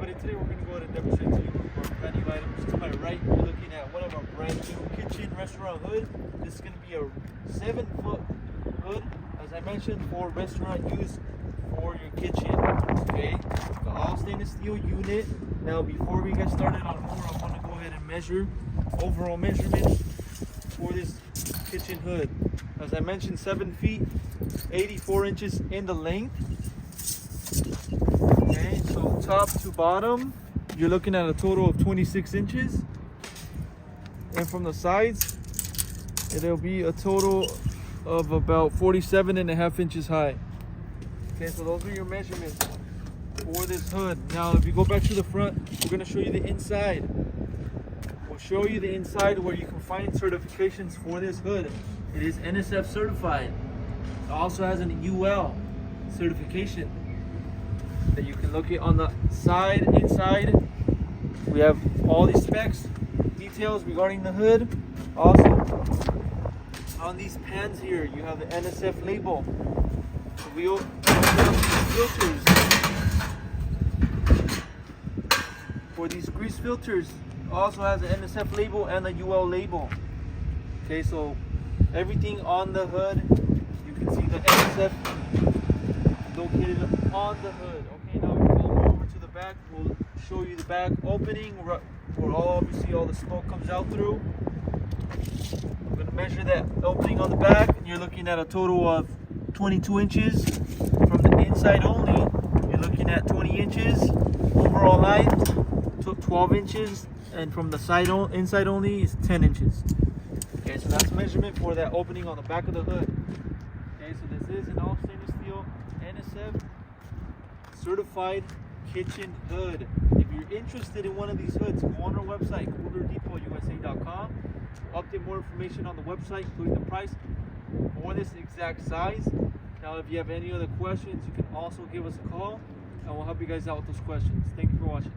everybody, today we're going to go ahead and demonstrate to you our menu items. To my right, you're looking at one of our brand new kitchen restaurant hood. This is going to be a 7-foot hood, as I mentioned, for restaurant use for your kitchen. Okay, the all stainless steel unit. Now before we get started on more, I want to go ahead and measure overall measurements for this kitchen hood. As I mentioned, 7 feet, 84 inches in the length. Okay, so top to bottom, you're looking at a total of 26 inches. And from the sides, it'll be a total of about 47.5 inches high. Okay, so those are your measurements for this hood. Now, if you go back to the front, we're going to show you the inside. We'll show you the inside where you can find certifications for this hood. It is NSF certified. It also has an UL certification that you can look at on the side. Inside, we have all these specs, details regarding the hood. Also, on these pans here, you have the NSF label. The wheel filters. For these grease filters, also has an NSF label and a UL label. Okay, so everything on the hood, you can see the NSF located on the hood. Okay, now we're going over to the back. We'll show you the back opening where obviously all the smoke comes out through. I'm going to measure that opening on the back, and you're looking at a total of 22 inches. From the inside only, you're looking at 20 inches. Overall height, 12 inches, and from the side inside only is 10 inches. Okay, so that's measurement for that opening on the back of the hood. Okay, so this is an all stainless steel NSF certified kitchen hood. If you're interested in one of these hoods, go on our website, Coolerdepotservice.com. We'll update more information on the website, including the price for this exact size. Now, if you have any other questions, you can also give us a call, and we'll help you guys out with those questions. Thank you for watching.